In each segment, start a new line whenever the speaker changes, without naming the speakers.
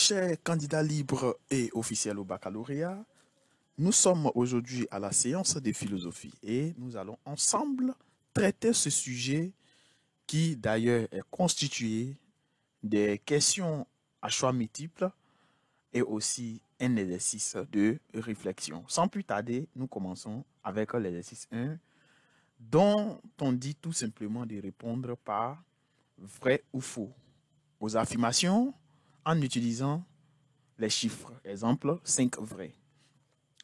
Chers candidats libres et officiels au baccalauréat, nous sommes aujourd'hui à la séance de philosophie et nous allons ensemble traiter ce sujet qui d'ailleurs est constitué des questions à choix multiples et aussi un exercice de réflexion. Sans plus tarder, nous commençons avec l'exercice 1 dont on dit tout simplement de répondre par vrai ou faux aux affirmations en utilisant les chiffres. Exemple, 5 vrais.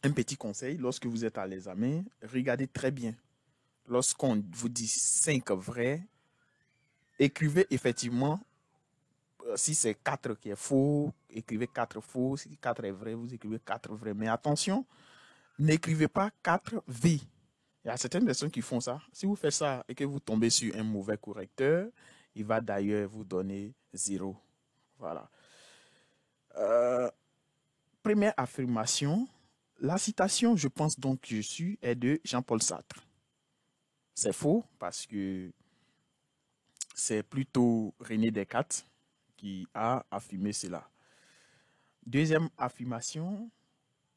Un petit conseil, lorsque vous êtes à l'examen, regardez très bien. Lorsqu'on vous dit 5 vrais, écrivez effectivement, si c'est 4 qui est faux, écrivez 4 faux. Si 4 est vrai, vous écrivez 4 vrais. Mais attention, n'écrivez pas 4 V. Il y a certaines personnes qui font ça. Si vous faites ça et que vous tombez sur un mauvais correcteur, il va d'ailleurs vous donner 0. Voilà. Première affirmation, la citation, je pense donc que je suis, est de Jean-Paul Sartre. C'est faux parce que c'est plutôt René Descartes qui a affirmé cela. Deuxième affirmation,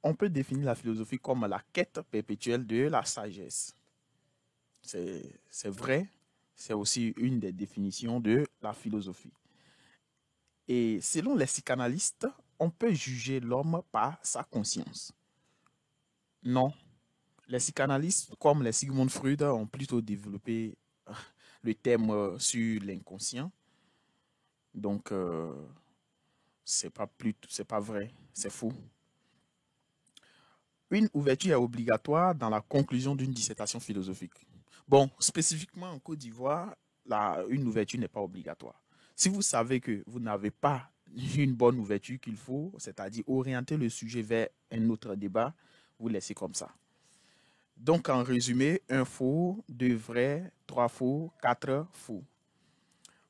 on peut définir la philosophie comme la quête perpétuelle de la sagesse. C'est vrai, c'est aussi une des définitions de la philosophie. Et selon les psychanalystes, on peut juger l'homme par sa conscience. Non. Les psychanalystes, comme les Sigmund Freud, ont plutôt développé le thème sur l'inconscient. Donc, c'est pas vrai, c'est faux. Une ouverture est obligatoire dans la conclusion d'une dissertation philosophique. Bon, spécifiquement en Côte d'Ivoire, une ouverture n'est pas obligatoire. Si vous savez que vous n'avez pas une bonne ouverture qu'il faut, c'est-à-dire orienter le sujet vers un autre débat, vous laissez comme ça. Donc, en résumé, 1 faux, 2 vrais, 3 faux, 4 faux.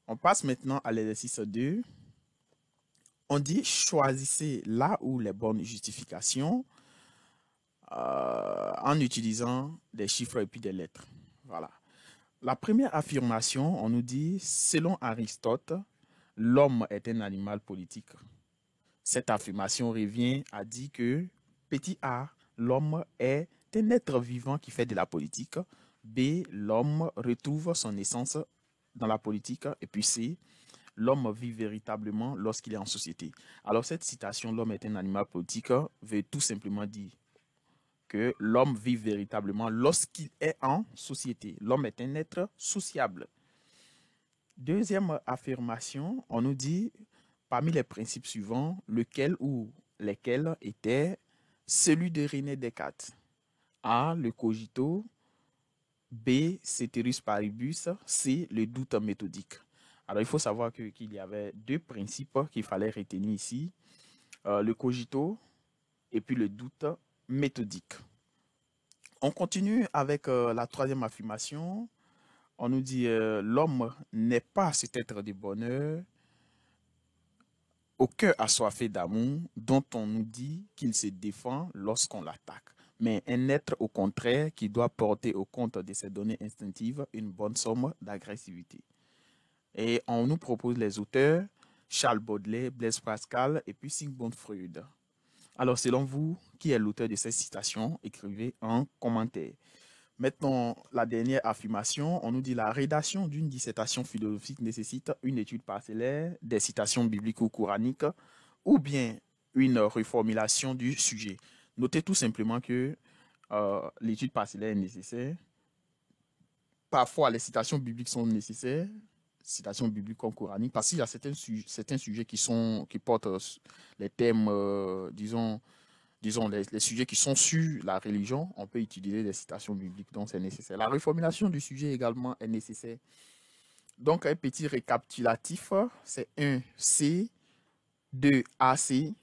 On passe maintenant à l'exercice 2. On dit choisissez là où les bonnes justifications en utilisant des chiffres et puis des lettres. Voilà. La première affirmation, on nous dit, selon Aristote, l'homme est un animal politique. Cette affirmation revient à dire que, petit a, l'homme est un être vivant qui fait de la politique. B, l'homme retrouve son essence dans la politique. Et puis C, l'homme vit véritablement lorsqu'il est en société. Alors cette citation, l'homme est un animal politique, veut tout simplement dire que l'homme vit véritablement lorsqu'il est en société. L'homme est un être sociable. Deuxième affirmation, on nous dit, parmi les principes suivants, lequel ou lesquels étaient celui de René Descartes. A, le cogito. B, ceteris paribus. C, le doute méthodique. Alors, il faut savoir qu'il y avait 2 principes qu'il fallait retenir ici. Le cogito et puis le doute méthodique. On continue avec la troisième affirmation. On nous dit l'homme n'est pas cet être de bonheur, au cœur assoiffé d'amour, dont on nous dit qu'il se défend lorsqu'on l'attaque, mais un être au contraire qui doit porter au compte de ses données instinctives une bonne somme d'agressivité. Et on nous propose les auteurs Charles Baudelaire, Blaise Pascal et puis Sigmund Freud. Alors, selon vous, qui est l'auteur de cette citation? Écrivez en commentaire. Maintenant, la dernière affirmation, on nous dit la rédaction d'une dissertation philosophique nécessite une étude parcellaire, des citations bibliques ou coraniques, ou bien une reformulation du sujet. Notez tout simplement que l'étude parcellaire est nécessaire. Parfois, les citations bibliques sont nécessaires, citations bibliques comme coraniques, parce qu'il y a certains sujets qui portent les thèmes, disons, les sujets qui sont sur la religion, on peut utiliser des citations bibliques, donc c'est nécessaire. La reformulation du sujet également est nécessaire. Donc, un petit récapitulatif, c'est 1 C, 2 AC,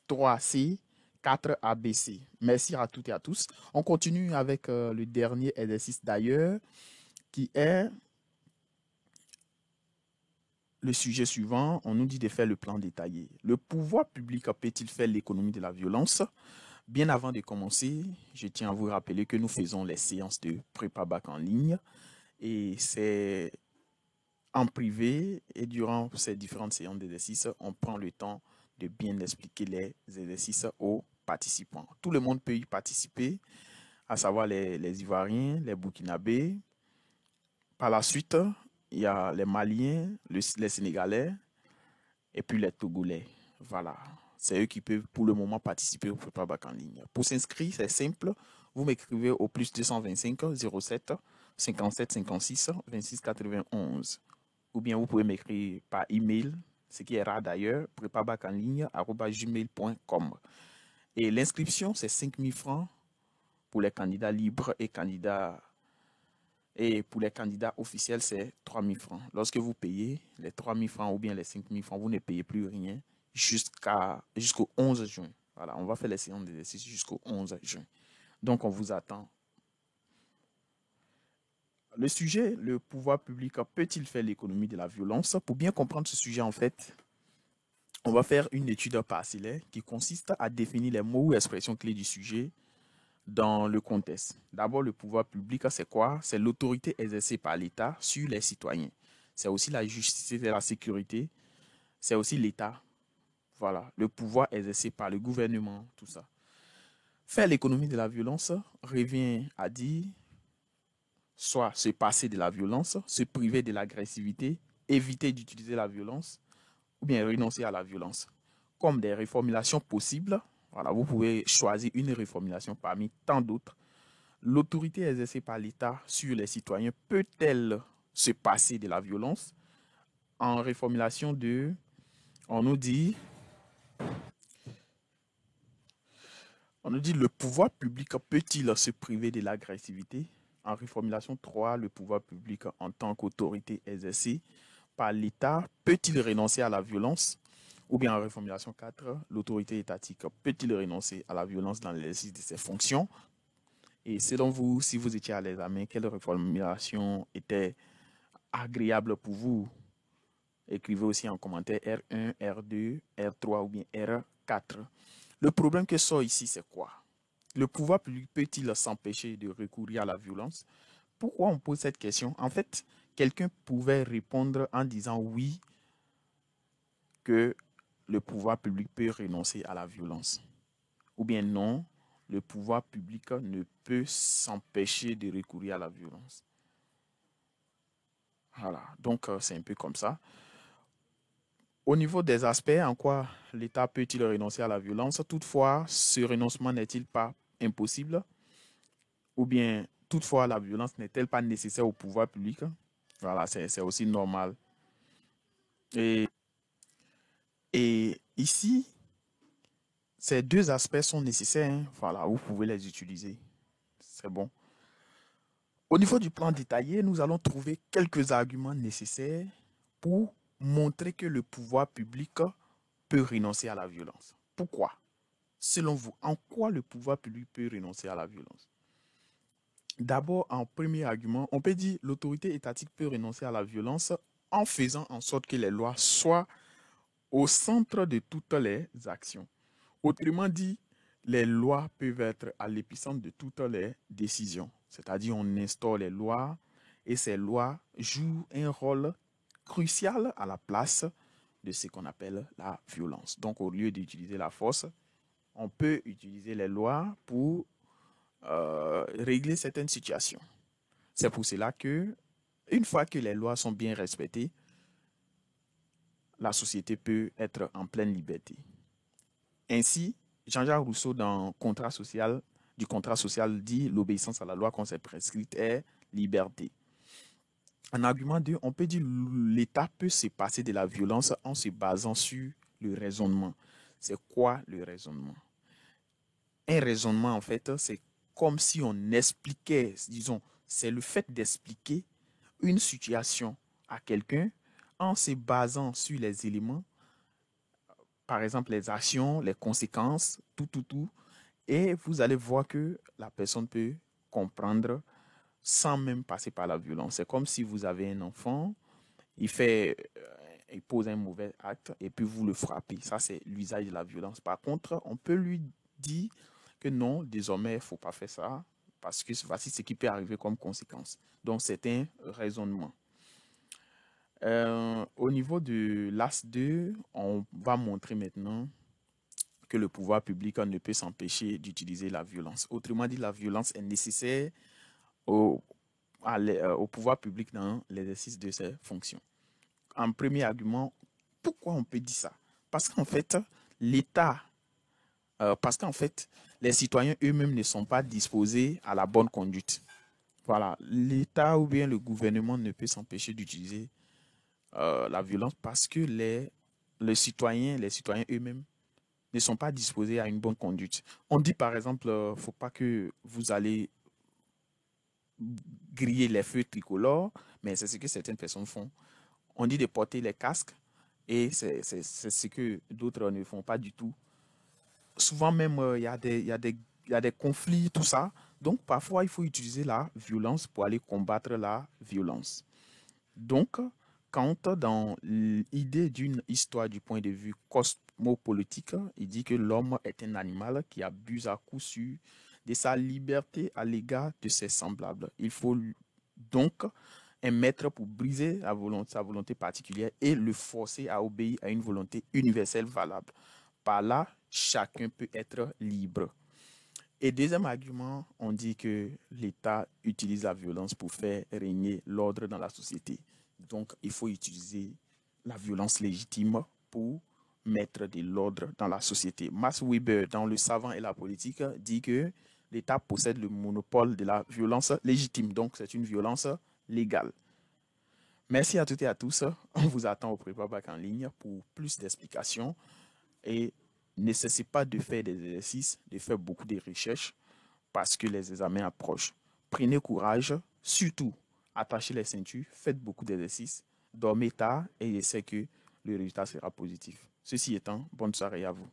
3 C, 4 ABC. Merci à toutes et à tous. On continue avec le dernier exercice d'ailleurs, qui est le sujet suivant. On nous dit de faire le plan détaillé. Le pouvoir public peut-il faire l'économie de la violence? Bien avant de commencer, je tiens à vous rappeler que nous faisons les séances de prépa bac en ligne et c'est en privé et durant ces différentes séances d'exercice, on prend le temps de bien expliquer les exercices aux participants. Tout le monde peut y participer, à savoir les Ivoiriens, les Burkinabés. Par la suite, il y a les Maliens, les Sénégalais et puis les Togolais. Voilà. C'est eux qui peuvent pour le moment participer au prépa bac en ligne. Pour s'inscrire, c'est simple. Vous m'écrivez au plus 225 07 57 56 26 91. Ou bien vous pouvez m'écrire par email, ce qui est rare d'ailleurs, prépabacanligne@gmail.com. Et l'inscription, c'est 5 000 francs pour les candidats libres et pour les candidats officiels, c'est 3 000 francs. Lorsque vous payez les 3 000 francs ou bien les 5 000 francs, vous ne payez plus rien jusqu'au 11 juin. Voilà, on va faire les séances d'exercice jusqu'au 11 juin. Donc, on vous attend. Le sujet, le pouvoir public peut-il faire l'économie de la violence? Pour bien comprendre ce sujet, en fait, on va faire une étude parcellaire qui consiste à définir les mots ou expressions clés du sujet dans le contexte. D'abord, le pouvoir public, c'est quoi? C'est l'autorité exercée par l'État sur les citoyens. C'est aussi la justice et la sécurité. C'est aussi l'État. Voilà, le pouvoir exercé par le gouvernement, tout ça. Faire l'économie de la violence revient à dire soit se passer de la violence, se priver de l'agressivité, éviter d'utiliser la violence ou bien renoncer à la violence. Comme des reformulations possibles, voilà, vous pouvez choisir une reformulation parmi tant d'autres. L'autorité exercée par l'État sur les citoyens peut-elle se passer de la violence? En reformulation 2, on nous dit le pouvoir public peut-il se priver de l'agressivité? En reformulation 3, le pouvoir public en tant qu'autorité exercée par l'État peut-il renoncer à la violence? Ou bien en reformulation 4, l'autorité étatique peut-il renoncer à la violence dans l'exercice de ses fonctions? Et selon vous, si vous étiez à l'examen, quelle reformulation était agréable pour vous? Écrivez aussi en commentaire R1, R2, R3 ou bien R4. Le problème que sort ici, c'est quoi? Le pouvoir public peut-il s'empêcher de recourir à la violence? Pourquoi on pose cette question? En fait, quelqu'un pouvait répondre en disant oui, que le pouvoir public peut renoncer à la violence. Ou bien non, le pouvoir public ne peut s'empêcher de recourir à la violence. Voilà, donc c'est un peu comme ça. Au niveau des aspects, en quoi l'État peut-il renoncer à la violence? Toutefois, ce renoncement n'est-il pas impossible? Ou bien, toutefois, la violence n'est-elle pas nécessaire au pouvoir public? Voilà, c'est aussi normal. Et, et ici, ces deux aspects sont nécessaires. Hein. Voilà, vous pouvez les utiliser. C'est bon. Au niveau du plan détaillé, nous allons trouver quelques arguments nécessaires pour montrer que le pouvoir public peut renoncer à la violence. Pourquoi? Selon vous, en quoi le pouvoir public peut renoncer à la violence? D'abord, en premier argument, on peut dire que l'autorité étatique peut renoncer à la violence en faisant en sorte que les lois soient au centre de toutes les actions. Autrement dit, les lois peuvent être à l'épicentre de toutes les décisions. C'est-à-dire, on instaure les lois et ces lois jouent un rôle crucial à la place de ce qu'on appelle la violence. Donc, au lieu d'utiliser la force, on peut utiliser les lois pour régler certaines situations. C'est pour cela que, une fois que les lois sont bien respectées, la société peut être en pleine liberté. Ainsi, Jean-Jacques Rousseau, dans du contrat social, dit l'obéissance à la loi qu'on s'est prescrite est liberté. En argument 2, on peut dire que l'État peut se passer de la violence en se basant sur le raisonnement. C'est quoi le raisonnement? Un raisonnement, en fait, c'est comme si on expliquait, disons, c'est le fait d'expliquer une situation à quelqu'un en se basant sur les éléments, par exemple les actions, les conséquences, tout. Et vous allez voir que la personne peut comprendre sans même passer par la violence. C'est comme si vous avez un enfant, il pose un mauvais acte et puis vous le frappez. Ça, c'est l'usage de la violence. Par contre, on peut lui dire que non, désormais, il ne faut pas faire ça parce que voici ce qui peut arriver comme conséquence. Donc, c'est un raisonnement. Au niveau de l'AS 2, on va montrer maintenant que le pouvoir public ne peut s'empêcher d'utiliser la violence. Autrement dit, la violence est nécessaire au, au pouvoir public dans l'exercice de ses fonctions. En premier argument, pourquoi on peut dire ça? Parce qu'en fait, l'État, parce qu'en fait, les citoyens eux-mêmes ne sont pas disposés à la bonne conduite. Voilà, l'État ou bien le gouvernement ne peut s'empêcher d'utiliser la violence parce que les citoyens eux-mêmes ne sont pas disposés à une bonne conduite. On dit par exemple, faut pas que vous allez griller les feux tricolores, mais c'est ce que certaines personnes font. On dit de porter les casques et c'est ce que d'autres ne font pas du tout. Souvent même, il y a des conflits, tout ça. Donc parfois, il faut utiliser la violence pour aller combattre la violence. Donc, Kant, dans l'idée d'une histoire du point de vue cosmopolitique, il dit que l'homme est un animal qui abuse à coup sûr de sa liberté à l'égard de ses semblables. Il faut donc un maître pour briser sa volonté particulière et le forcer à obéir à une volonté universelle valable. Par là, chacun peut être libre. Et deuxième argument, on dit que l'État utilise la violence pour faire régner l'ordre dans la société. Donc, il faut utiliser la violence légitime pour mettre de l'ordre dans la société. Max Weber, dans Le savant et la politique, dit que l'État possède le monopole de la violence légitime. Donc, c'est une violence légale. Merci à toutes et à tous. On vous attend au Prépa-Bac en ligne pour plus d'explications et ne cessez pas de faire des exercices, de faire beaucoup de recherches parce que les examens approchent. Prenez courage, surtout attachez les ceintures, faites beaucoup d'exercices, dormez tard et je sais que le résultat sera positif. Ceci étant, bonne soirée à vous.